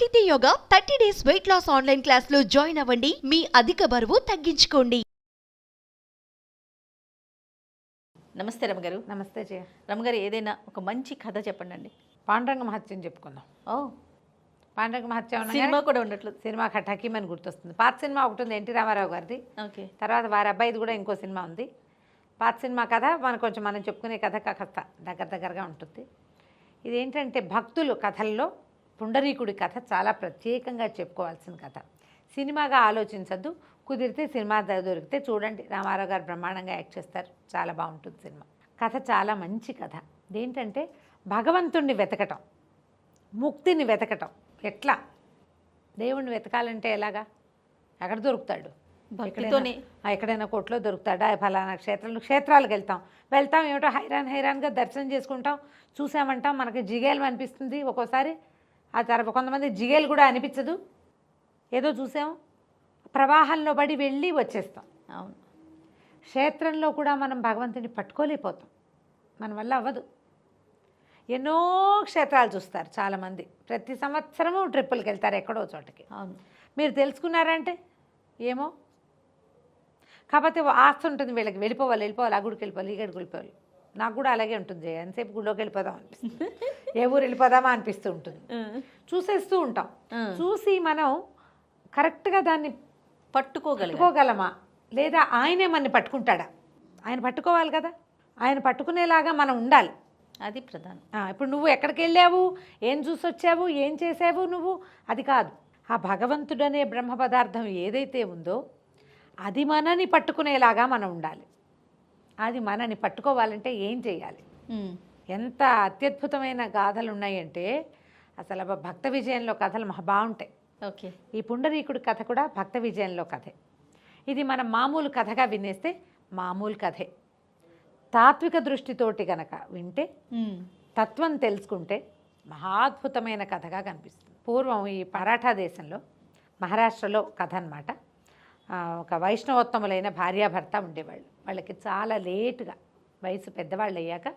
ఆకృతి Yoga 30 days weight loss online class లో join అవ్వండి. మీ అధిక బరువు తగ్గించుకోండి. నమస్తే రమగారు. నమస్తే జయ. రమగారు, ఏదైనా ఒక మంచి కథ చెప్పండి అండి. పాండురంగ మహత్యం చెప్పుకుందాం. పాండురంగ మహత్యం సినిమా కూడా ఉండట్లేదు. సినిమా ఠకీమ్ అని గుర్తొస్తుంది. పాత సినిమా ఒకటి ఉంది, ఎన్టీ రామారావు గారిది. ఓకే. తర్వాత వారి అబ్బాయిది కూడా ఇంకో సినిమా ఉంది. పాత సినిమా కథ మనం చెప్పుకునే కథ కాస్త దగ్గరగా ఉంటుంది. ఇదేంటంటే భక్తులు కథల్లో పుండరీకుడి కథ చాలా ప్రత్యేకంగా చెప్పుకోవాల్సిన కథ. సినిమాగా ఆలోచించద్దు, కుదిరితే సినిమా దొరికితే చూడండి. రామారావు గారు బ్రహ్మాండంగా యాక్ట్ చేస్తారు, చాలా బాగుంటుంది సినిమా. కథ చాలా మంచి కథ. ఇదేంటంటే భగవంతుణ్ణి వెతకటం, ముక్తిని వెతకటం. ఎట్లా దేవుణ్ణి వెతకాలంటే ఎలాగా? ఎక్కడ దొరుకుతాడు? ఎక్కడైనా కోట్లో దొరుకుతాడా? ఫలానా క్షేత్రాలకు వెళ్తాం ఏమిటో హైరాన్గా దర్శనం చేసుకుంటాం, చూసామంటాం, మనకి జిగేలు అనిపిస్తుంది ఒక్కోసారి. ఆ తర్వాత కొంతమంది జిగేలు కూడా అనిపించదు, ఏదో చూసాము, ప్రవాహంలో పడి వెళ్ళి వచ్చేస్తాం. అవును. క్షేత్రంలో కూడా మనం భగవంతుని పట్టుకోలేకపోతాం, మన వల్ల అవ్వదు. ఎన్నో క్షేత్రాలు చూస్తారు చాలామంది, ప్రతి సంవత్సరము ట్రిప్పులకి వెళ్తారు ఎక్కడో చోటకి. అవును. మీరు తెలుసుకున్నారంటే ఏమో, కాకపోతే ఆస్తి ఉంటుంది వీళ్ళకి, వెళ్ళిపోవాలి, ఆ గుడికి వెళ్ళిపోవాలి, ఈ గడికి వెళ్ళిపోవాలి. నాకు కూడా అలాగే ఉంటుంది, ఎంతసేపు గుడిలోకి వెళ్ళిపోదాం అనిపిస్తుంది, ఏ ఊరు వెళ్ళిపోదామా అనిపిస్తూ ఉంటుంది. చూసేస్తూ ఉంటాం. చూసి మనం కరెక్ట్గా దాన్ని పట్టుకోగలమా లేదా ఆయనే మనని పట్టుకుంటాడా? ఆయన పట్టుకోవాలి కదా, ఆయన పట్టుకునేలాగా మనం ఉండాలి. అది ప్రధానం. ఇప్పుడు నువ్వు ఎక్కడికి వెళ్ళావు, ఏం చూసి వచ్చావు, ఏం చేసావు నువ్వు, అది కాదు. ఆ భగవంతుడనే బ్రహ్మ పదార్థం ఏదైతే ఉందో అది మనని పట్టుకునేలాగా మనం ఉండాలి. అది మనని పట్టుకోవాలంటే ఏం చేయాలి? ఎంత అత్యద్భుతమైన గాథలు ఉన్నాయంటే అసలు భక్త విజయంలో కథలు బాగుంటాయి. ఓకే. ఈ పుండరీకుడి కథ కూడా భక్త విజయంలో కథే. ఇది మనం మామూలు కథగా వినేస్తే మామూలు కథే. తాత్విక దృష్టితోటి గనక వింటే, తత్వం తెలుసుకుంటే మహాద్భుతమైన కథగా కనిపిస్తుంది. పూర్వం ఈ మరాఠా దేశంలో, మహారాష్ట్రలో కథ అన్నమాట. ఒక వైష్ణవోత్తములైన భార్యాభర్త ఉండేవాళ్ళు. వాళ్ళకి చాలా లేటుగా వయసు పెద్దవాళ్ళు అయ్యాక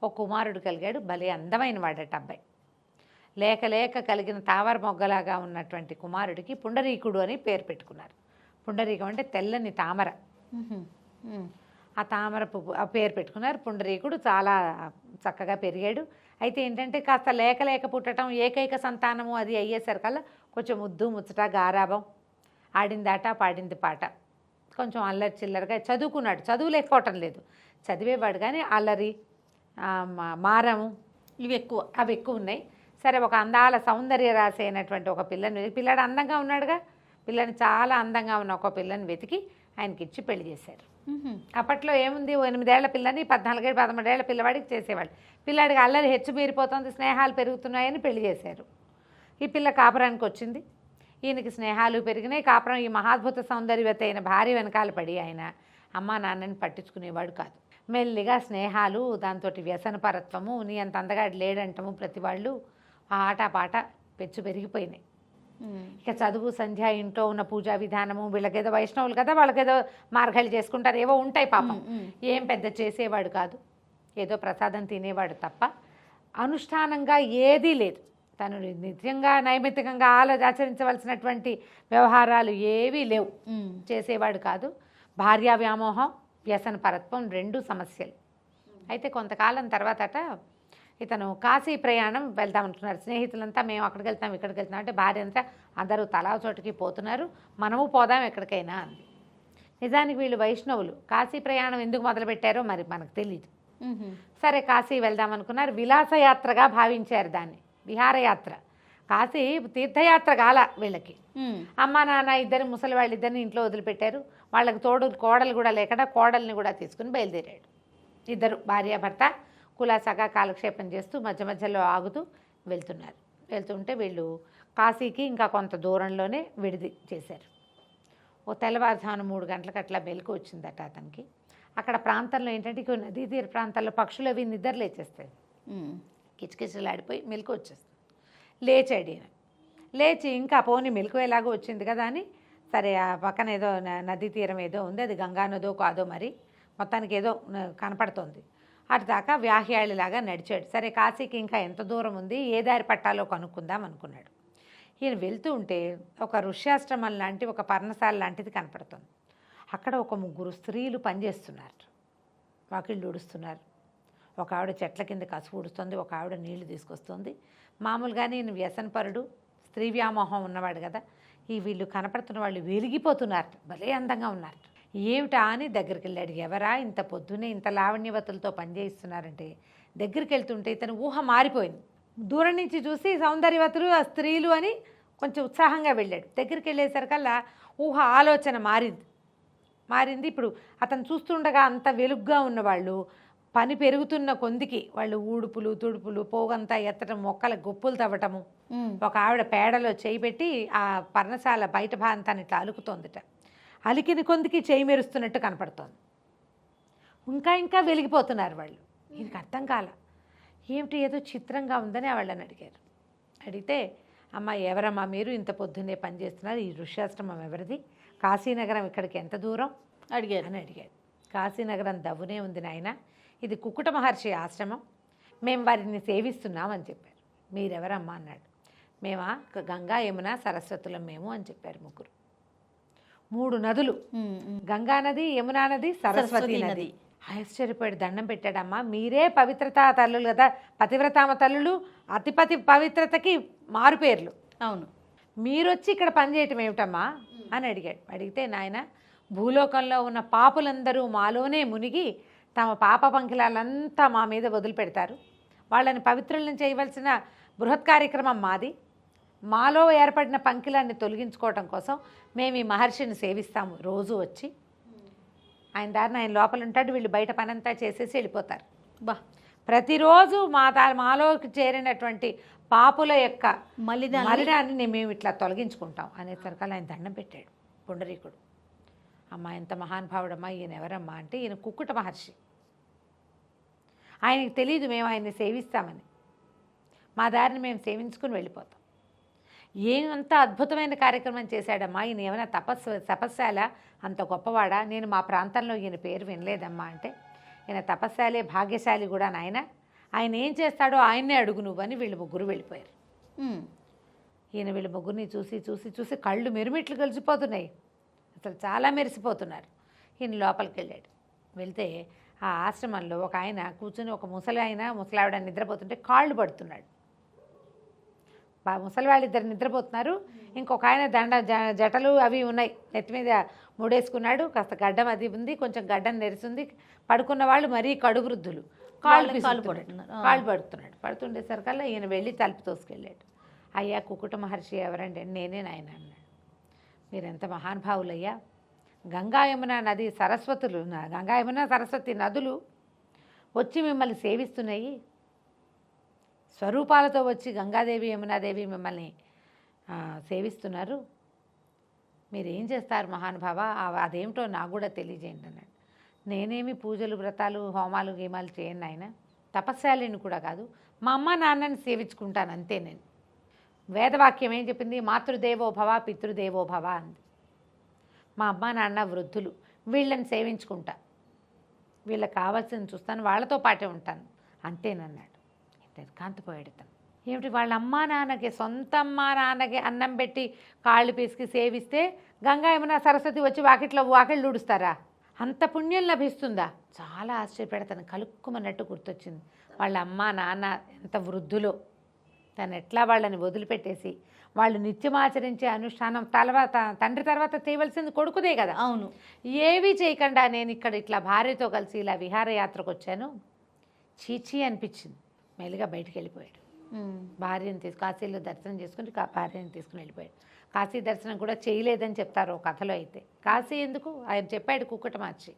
ఒక కుమారుడు కలిగాడు. భలే అందమైన వాడట అబ్బాయి. లేక కలిగిన తామర మొగ్గలాగా ఉన్నటువంటి కుమారుడికి పుండరీకుడు అని పేరు పెట్టుకున్నారు. పుండరీకం అంటే తెల్లని తామర. ఆ తామర పువ్వు ఆ పేరు పెట్టుకున్నారు. పుండరీకుడు చాలా చక్కగా పెరిగాడు. అయితే ఏంటంటే కాస్త లేక పుట్టడం, ఏకైక సంతానము అది అయ్యేసరికల్లా కొంచెం ముద్దు ముచ్చట గారాభం, ఆడిందాట పాడింది పాట, కొంచెం అల్లరి చిల్లరగా చదువుకున్నాడు. చదువు లేకపోవటం లేదు, చదివేవాడు, కానీ అల్లరి మారము అవి ఎక్కువ ఉన్నాయి. సరే, ఒక అందాల సౌందర్య రాశి అయినటువంటి ఒక పిల్లాడు అందంగా ఉన్నాడుగా, పిల్లని చాలా అందంగా ఉన్న ఒక పిల్లని వెతికి ఆయనకి ఇచ్చి పెళ్లి చేశారు. అప్పట్లో ఏముంది, 8 ఏళ్ల పిల్లని 14 13 ఏళ్ల పిల్లవాడికి చేసేవాళ్ళు. పిల్లాడికి అల్లరి హెచ్చు మీరిపోతుంది, స్నేహాలు పెరుగుతున్నాయని పెళ్లి చేశారు. ఈ పిల్ల కాపురానికి వచ్చింది. ఈయనకి స్నేహాలు పెరిగినాయి, కాపురం. ఈ మహాద్భుత సౌందర్యవతి అయిన భార్య వెనకాల పడి ఆయన అమ్మా నాన్నని పట్టించుకునేవాడు కాదు. మెల్లిగా స్నేహాలు, దాంతో వ్యసనపరత్వము, నీ అంత అందగాడు లేడంటము ప్రతి వాళ్ళు, ఆ ఆటపాట పెచ్చు పెరిగిపోయినాయి. ఇక చదువు, సంధ్య, ఇంట్లో ఉన్న పూజా విధానము, వీళ్ళకేదో వైష్ణవులు కదా, వాళ్ళకేదో మార్గాలు చేసుకుంటారు, ఏవో ఉంటాయి పాపం. ఏం పెద్ద చేసేవాడు కాదు, ఏదో ప్రసాదం తినేవాడు తప్ప అనుష్ఠానంగా ఏదీ లేదు. తను నిత్యంగా నైమిత్తికంగా ఆచరించవలసినటువంటి వ్యవహారాలు ఏవీ లేవు, చేసేవాడు కాదు. భార్యా వ్యామోహం, వ్యసన పరత్వం, 2 సమస్యలు. అయితే కొంతకాలం తర్వాతట ఇతను కాశీ ప్రయాణం వెళ్దామనుకున్నారు. స్నేహితులంతా మేము అక్కడికి వెళ్తాం ఇక్కడికి వెళ్తాం అంటే, భార్య అంతా అందరూ తలా చోటుకి పోతున్నారు, మనము పోదాం ఎక్కడికైనా అంది. నిజానికి వీళ్ళు వైష్ణవులు. కాశీ ప్రయాణం ఎందుకు మొదలుపెట్టారో మరి మనకు తెలియదు. సరే, కాశీ వెళ్దామనుకున్నారు. విలాసయాత్రగా భావించారు దాన్ని, విహారయాత్ర. కాశీ తీర్థయాత్ర కాల వీళ్ళకి. అమ్మ నాన్న ఇద్దరు ముసలి వాళ్ళిద్దరిని ఇంట్లో వదిలిపెట్టారు. వాళ్ళకి తోడు కోడలు కూడా లేకుండా కోడల్ని కూడా తీసుకుని బయలుదేరాడు. ఇద్దరు భార్యాభర్త కులాసాగా కాలక్షేపం చేస్తూ మధ్య మధ్యలో ఆగుతూ వెళ్తుంటే వీళ్ళు కాశీకి ఇంకా కొంత దూరంలోనే విడిది చేశారు. ఓ తెల్లవారుజామున 3 గంటలకు అట్లా మెలకు వచ్చిందట అతనికి. అక్కడ ప్రాంతంలో ఏంటంటే నదీ తీర ప్రాంతాల్లో పక్షులు అవి నిద్ర లేచేస్తాయి, కిచకిచలాడిపోయి మెలకు వచ్చేస్తుంది. లేచాడు ఈయన. లేచి ఇంకా పోని మెలకు ఎలాగో వచ్చింది కదా అని, సరే ఆ పక్కన ఏదో నదీ తీరం ఏదో ఉంది, అది గంగా నదో కాదో మరి, మొత్తానికి ఏదో కనపడుతోంది. అటు దాకా వ్యాహ్యాళిలాగా నడిచాడు. సరే, కాశీకి ఇంకా ఎంత దూరం ఉంది, ఏ దారి పట్టాలో కనుక్కుందాం అనుకున్నాడు. ఈయన వెళ్తూ ఉంటే ఒక ఋష్యాశ్రమం లాంటి ఒక పర్ణశాల లాంటిది కనపడుతుంది. అక్కడ ఒక 3 స్త్రీలు పనిచేస్తున్నారు, వాకిళ్ళు ఊడుస్తున్నారు. ఒక ఆవిడ చెట్ల కింద కసుపు ఊడుస్తుంది, ఒక ఆవిడ నీళ్లు తీసుకొస్తుంది. మామూలుగానే ఈయన వ్యసనపరుడు, స్త్రీ వ్యామోహం ఉన్నవాడు కదా. వీళ్ళు కనపడుతున్న వాళ్ళు వెలిగిపోతున్నారు, భలే అందంగా ఉన్నారు. ఏమిటా అని దగ్గరికి వెళ్ళాడు. ఎవరా ఇంత పొద్దునే ఇంత లావణ్యవతులతో పనిచేయిస్తున్నారంటే దగ్గరికి వెళ్తుంటే ఇతను ఊహ మారిపోయింది. దూరం నుంచి చూసి సౌందర్యవతులు ఆ స్త్రీలు అని కొంచెం ఉత్సాహంగా వెళ్ళాడు. దగ్గరికి వెళ్ళేసరికల్లా ఊహ ఆలోచన మారింది. ఇప్పుడు అతను చూస్తుండగా అంత వెలుగ్గా ఉన్నవాళ్ళు పని పెరుగుతున్న కొందికి వాళ్ళు ఊడుపులు తుడుపులు పోగంతా ఎత్తడం, మొక్కల గొప్పులు తవ్వటము. ఒక ఆవిడ పేడలో చేయి పెట్టి ఆ పర్ణశాల బయట భాగంతాన్ని ఇట్లా అలుకుతోందిట. అలికిన కొందికి చేయి మెరుస్తున్నట్టు కనపడుతోంది. ఇంకా వెలిగిపోతున్నారు వాళ్ళు. ఈయనకి అర్థం కాల, ఏమిటి ఏదో చిత్రంగా ఉందని వాళ్ళని అడిగారు. అడిగితే, అమ్మ ఎవరమ్మా మీరు, ఇంత పొద్దున్నే పనిచేస్తున్నారు, ఈ ఋష్యాశ్రమం ఎవరిది, కాశీనగరం ఇక్కడికి ఎంత దూరం అడిగారు అని అడిగాడు. కాశీనగరం దవ్వునే ఉంది నాయన, ఇది కుకుట మహర్షి ఆశ్రమం, మేము వారిని సేవిస్తున్నామని చెప్పారు. మీరెవరమ్మా అన్నాడు. మేమా గంగా యమున సరస్వతులం మేము అని చెప్పారు. 3 నదులు, గంగా నది, యమునా నది, సరస్వతి నది. ఆశ్చర్యపోయాడు, దండం పెట్టాడమ్మా, మీరే పవిత్రతా తల్లులు కదా, పతివ్రతామ తల్లులు, అతిపతి పవిత్రతకి మారుపేర్లు. అవును, మీరొచ్చి ఇక్కడ పనిచేయటం ఏమిటమ్మా అని అడిగాడు. అడిగితే, నాయన భూలోకంలో ఉన్న పాపులందరూ మాలోనే మునిగి తమ పాప పంకిలాలంతా మా మీద వదిలిపెడతారు. వాళ్ళని పవిత్రులను చేయవలసిన బృహత్ కార్యక్రమం మాది. మాలో ఏర్పడిన పంకిలాన్ని తొలగించుకోవటం కోసం మేము ఈ మహర్షిని సేవిస్తాము. రోజు వచ్చి ఆయన దారిని ఆయన లోపల ఉంటాడు, వీళ్ళు బయట పనంతా చేసేసి వెళ్ళిపోతారు. ప్రతిరోజు మాలోకి చేరినటువంటి పాపుల యొక్క మలినాన్ని మేము ఇట్లా తొలగించుకుంటాం అనేసరికి ఆయన దండం పెట్టాడు పుండరీకుడు. అమ్మ ఎంత మహానుభావుడమ్మా, ఈయన ఎవరమ్మా అంటే, ఈయన కుక్కుట మహర్షి. ఆయనకి తెలియదు మేము ఆయన్ని సేవిస్తామని. మా దారిని మేము సేవించుకుని వెళ్ళిపోతాం. ఏమంత అద్భుతమైన కార్యక్రమం చేశాడమ్మా, ఈయన ఏమైనా తపస్శాల, అంత గొప్పవాడా, నేను మా ప్రాంతంలో ఈయన పేరు వినలేదమ్మా అంటే, ఈయన తపస్శాలే, భాగ్యశాలి కూడా నాయన, ఆయన ఏం చేస్తాడో ఆయన్నే అడుగు నువ్వు అని వీళ్ళు 3 వెళ్ళిపోయారు. ఈయన వీళ్ళ 3 చూసి చూసి చూసి కళ్ళు మెరుమిట్లు కలిసిపోతున్నాయి, అసలు చాలా మెరిసిపోతున్నారు. ఈయన లోపలికి వెళ్ళాడు. వెళ్తే ఆ ఆశ్రమంలో ఒక ఆయన కూర్చొని, ఒక ముసలావిడ నిద్రపోతుంటే కాళ్ళు పడుతున్నాడు. ముసలివాళ్ళు 2 నిద్రపోతున్నారు. ఇంకొక ఆయన జటలు అవి ఉన్నాయి, నెత్తి మీద ముడేసుకున్నాడు, కాస్త గడ్డం అది ఉంది, కొంచెం గడ్డం నెరిసింది. పడుకున్న వాళ్ళు మరీ కడువృద్ధులు, కాళ్ళు పడుతున్నాడు. పడుతుండేసరికల్లా ఈయన వెళ్ళి తలుపు తోసుకెళ్ళాడు. అయ్యా కుకుట మహర్షి ఎవరండి? నేనే నాయన అన్నాడు. మీరెంత మహానుభావులయ్యా, గంగా యమున నది సరస్వతులు, గంగా యమున సరస్వతి నదులు వచ్చి మిమ్మల్ని సేవిస్తున్నాయి. స్వరూపాలతో వచ్చి గంగాదేవి యమునాదేవి మిమ్మల్ని సేవిస్తున్నారు. మీరేం చేస్తారు మహానుభావ, అదేమిటో నాకు కూడా తెలియజేయండి అన్నాడు. నేనేమి పూజలు వ్రతాలు హోమాలు గీమాలు చేయను ఆయన, తపస్శాలిని కూడా కాదు, మా అమ్మ నాన్నని సేవించుకుంటాను అంతే. నేను వేదవాక్యం ఏం చెప్పింది, మాతృదేవో భవ పితృదేవో భవ అంది. మా అమ్మ నాన్న వృద్ధులు, వీళ్ళని సేవించుకుంటా, వీళ్ళకి కావాల్సింది చూస్తాను, వాళ్ళతో పాటే ఉంటాను అంతేనన్నాడు. కాంతిపోయాడు తను. ఏమిటి వాళ్ళ అమ్మా నాన్నకి, సొంత అమ్మా నాన్నకి అన్నం పెట్టి కాళ్ళు పీసుకి సేవిస్తే గంగా యమున సరస్వతి వచ్చి వాకిళ్ళు ఊడుస్తారా? అంత పుణ్యం లభిస్తుందా? చాలా ఆశ్చర్యపడతాను, కలుక్కుమన్నట్టు గుర్తొచ్చింది. వాళ్ళ అమ్మా నాన్న ఎంత వృద్ధులో, తను ఎట్లా వాళ్ళని వదిలిపెట్టేసి వాళ్ళు నిత్యమాచరించే అనుష్ఠానం తండ్రి తర్వాత చేయవలసింది కొడుకుదే కదా. అవును, ఏవీ చేయకుండా నేను ఇక్కడ ఇట్లా భార్యతో కలిసి ఇలా విహారయాత్రకు వచ్చాను, చీచీ అనిపించింది. మెల్లిగా బయటికి వెళ్ళిపోయాడు. భార్యను కాశీలో దర్శనం చేసుకుని భార్యను తీసుకుని వెళ్ళిపోయాడు. కాశీ దర్శనం కూడా చేయలేదని చెప్తారు ఒక కథలో. అయితే కాశీ ఎందుకు ఆయన చెప్పాడు కుక్కుట మహర్షి,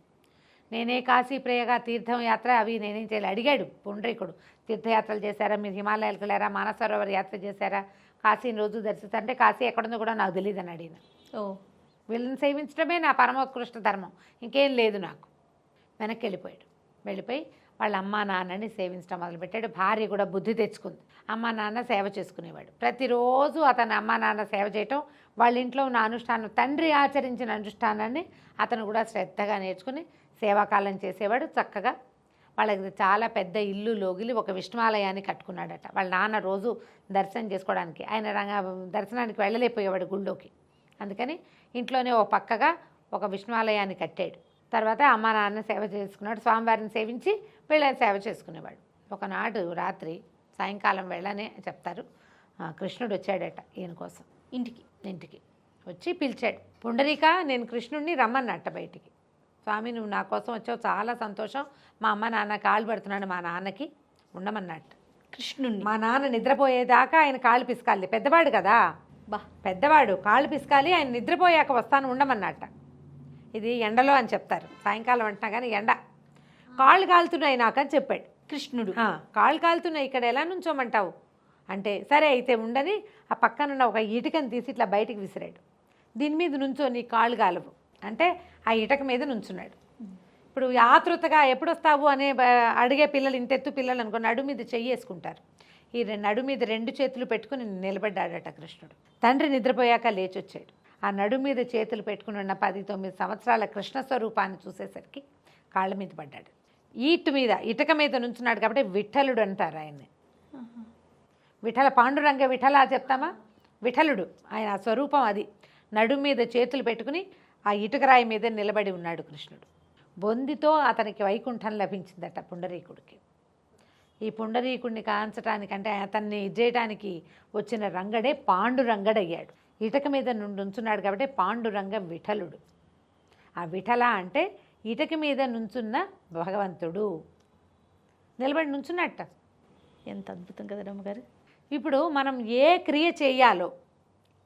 నేనే కాశీ ప్రియగా తీర్థం యాత్ర అవి నేనేం చేయాలి అడిగాడు పుండ్రీకుడు. తీర్థయాత్రలు చేశారా మీరు, హిమాలయాలకు వెళ్ళారా, మానసరోవర్ యాత్ర చేశారా, కాశీని రోజు దర్శిస్తారంటే కాశీ ఎక్కడుందో కూడా నాకు తెలియదు అని అడిగిన. వీళ్ళని సేవించడమే నా పరమోత్కృష్ట ధర్మం, ఇంకేం లేదు నాకు. వెనక్కి వెళ్ళిపోయి వాళ్ళ అమ్మా నాన్నని సేవించడం మొదలుపెట్టాడు. భార్య కూడా బుద్ధి తెచ్చుకుంది, అమ్మా నాన్న సేవ చేసుకునేవాడు. ప్రతిరోజు అతను అమ్మా నాన్న సేవ చేయటం, వాళ్ళ ఇంట్లో ఉన్న అనుష్ఠానం, తండ్రి ఆచరించిన అనుష్ఠానాన్ని అతను కూడా శ్రద్ధగా నేర్చుకుని సేవాకాలం చేసేవాడు. చక్కగా వాళ్ళకి చాలా పెద్ద ఇల్లు లోగిలి ఒక విష్ణువాలయాన్ని కట్టుకున్నాడట. వాళ్ళ నాన్న రోజు దర్శనం చేసుకోవడానికి, ఆయన దర్శనానికి వెళ్ళలేకపోయేవాడు గుళ్ళోకి. అందుకని ఇంట్లోనే ఒక పక్కగా ఒక విష్ణువాలయాన్ని కట్టాడు. తర్వాత అమ్మ నాన్న సేవ చేసుకున్నాడు, స్వామివారిని సేవించి వీళ్ళని సేవ చేసుకునేవాడు. ఒకనాడు రాత్రి సాయంకాలం వేళనే చెప్తారు, కృష్ణుడు వచ్చాడట ఈయన కోసం ఇంటికి వచ్చి పిలిచాడు. పుండరీక, నేను కృష్ణుడిని రమ్మన్నట్ట బయటికి. స్వామి నువ్వు నా కోసం వచ్చావు, చాలా సంతోషం, మా అమ్మ నాన్న కాళ్ళు పెడుతున్నాడు, మా నాన్నకి ఉండమన్నట్టు. కృష్ణుడిని మా నాన్న నిద్రపోయేదాకా ఆయన కాళ్ళు పిసకాలి, పెద్దవాడు కదా, పెద్దవాడు కాళ్ళు పిసకాలి, ఆయన నిద్రపోయాక వస్తాను ఉండమన్నట్ట. ఇది ఎండలో అని చెప్తారు, సాయంకాలం అంటున్నా కానీ ఎండ. కాళ్ళు కాలుతున్నాయి నాకని చెప్పాడు కృష్ణుడు. కాళ్ళు కాలుతున్నాయి, ఇక్కడ ఎలా నుంచోమంటావు అంటే, సరే అయితే ఉండని ఆ పక్కనున్న ఒక ఇటుకని తీసి ఇట్లా బయటికి విసిరాడు. దీని మీద నుంచో నీ కాళ్ళు కాలవు అంటే ఆ ఇటుక మీద నుంచున్నాడు. ఇప్పుడు ఆతృతగా ఎప్పుడు వస్తావు అనే అడిగే పిల్లలు, ఇంతెత్తు పిల్లలు అనుకో నడు మీద చెయ్యేసుకుంటారు. ఈ నడు మీద 2 చేతులు పెట్టుకుని నిలబడ్డాడట కృష్ణుడు. తండ్రి నిద్రపోయాక లేచొచ్చాడు. ఆ నడు మీద చేతులు పెట్టుకుని ఉన్న 10-9 సంవత్సరాల కృష్ణ స్వరూపాన్ని చూసేసరికి కాళ్ళ మీద పడ్డాడు. ఇటుక మీద నుంచున్నాడు కాబట్టి విఠలుడు అంటారు ఆయన్ని. విఠల, పాండురంగ విఠల చెప్తామా, విఠలుడు ఆయన స్వరూపం అది. నడు మీద చేతులు పెట్టుకుని ఆ ఇటుకరాయి మీద నిలబడి ఉన్నాడు కృష్ణుడు. బొందితో అతనికి వైకుంఠం లభించిందట పుండరీకుడికి. ఈ పుండరీకుడిని కాంచటానికంటే అతన్ని చేయటానికి వచ్చిన రంగడే పాండురంగడయ్యాడు. ఇటుక మీద నుండి ఉంచున్నాడు కాబట్టి పాండురంగ విఠలుడు. ఆ విఠల అంటే ఇటుక మీద నుంచున్న భగవంతుడు, నిలబడి నుంచున్నట్ట. ఎంత అద్భుతం కదా రమ్మగారు. ఇప్పుడు మనం ఏ క్రియ చేయాలో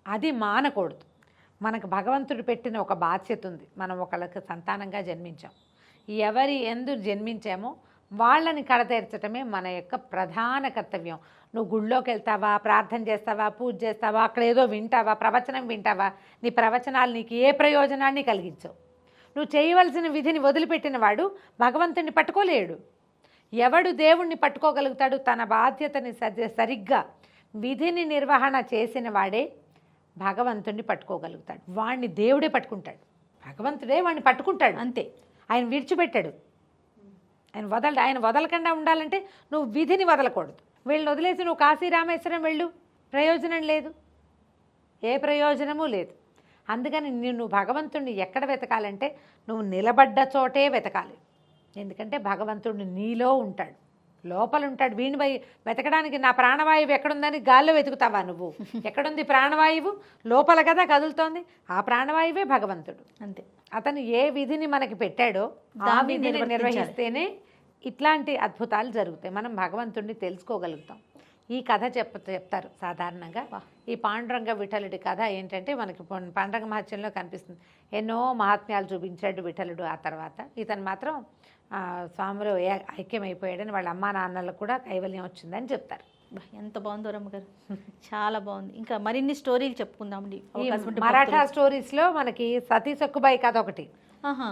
అది మానకూడదు. మనకు భగవంతుడు పెట్టిన ఒక బాధ్యత ఉంది. మనం ఒకళ్ళకి సంతానంగా జన్మించాం. ఎవరి ఎందు జన్మించామో వాళ్ళని కడతీర్చటమే మన యొక్క ప్రధాన కర్తవ్యం. నువ్వు గుళ్ళోకి వెళ్తావా, ప్రార్థన చేస్తావా, పూజ చేస్తావా, అక్కడ ఏదో వింటావా, ప్రవచనం వింటావా, నీ ప్రవచనాలు నీకు ఏ ప్రయోజనాన్ని కలిగించవు. నువ్వు చేయవలసిన విధిని వదిలిపెట్టిన వాడు భగవంతుడిని పట్టుకోలేడు. ఎవడు దేవుణ్ణి పట్టుకోగలుగుతాడు? తన బాధ్యతని సరిగ్గా విధిని నిర్వహణ చేసిన వాడే భగవంతుడిని పట్టుకోగలుగుతాడు. వాడిని దేవుడే పట్టుకుంటాడు, భగవంతుడే వాడిని పట్టుకుంటాడు, అంతే. ఆయన విడిచిపెట్టాడు, ఆయన వదలకుండా ఉండాలంటే నువ్వు విధిని వదలకూడదు. వీళ్ళని వదిలేసి నువ్వు కాశీ రామేశ్వరం వెళ్ళు, ప్రయోజనం లేదు, ఏ ప్రయోజనమూ లేదు. అందుకని నువ్వు భగవంతుడిని ఎక్కడ వెతకాలంటే నువ్వు నిలబడ్డ చోటే వెతకాలి. ఎందుకంటే భగవంతుడు నీలో ఉంటాడు, లోపల ఉంటాడు. వీణి వెతకడానికి నా ప్రాణవాయువు ఎక్కడుందని గాల్లో వెతుకుతావా నువ్వు? ఎక్కడుంది ప్రాణవాయువు? లోపల కదా కదులుతోంది. ఆ ప్రాణవాయువే భగవంతుడు, అంతే. అతను ఏ విధిని మనకి పెట్టాడో ఆ విధిని నిర్వహిస్తేనే ఇట్లాంటి అద్భుతాలు జరుగుతాయి. మనం భగవంతుడిని తెలుసుకోగలుగుతాం. ఈ కథ చెప్తారు సాధారణంగా. ఈ పాండురంగ విఠలుడి కథ ఏంటంటే మనకి పాండురంగ మహత్యంలో కనిపిస్తుంది. ఎన్నో మహాత్మ్యాలు చూపించాడు విఠలుడు. ఆ తర్వాత ఇతను మాత్రం స్వామిలో ఐక్యమైపోయాడని వాళ్ళ అమ్మా నాన్నలకు కూడా కైవల్యం వచ్చిందని చెప్తారు. ఎంత బాగుందో రమ్మగారు, చాలా బాగుంది. ఇంకా మరిన్ని స్టోరీలు చెప్పుకుందామండి. మరాఠా స్టోరీస్లో మనకి సతీ సక్కుబాయి కథ ఒకటి.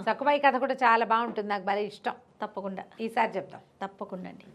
సక్కుబాయి కథ కూడా చాలా బాగుంటుంది, నాకు భలే ఇష్టం. తప్పకుండా ఈసారి చెప్తాం. తప్పకుండా అండి.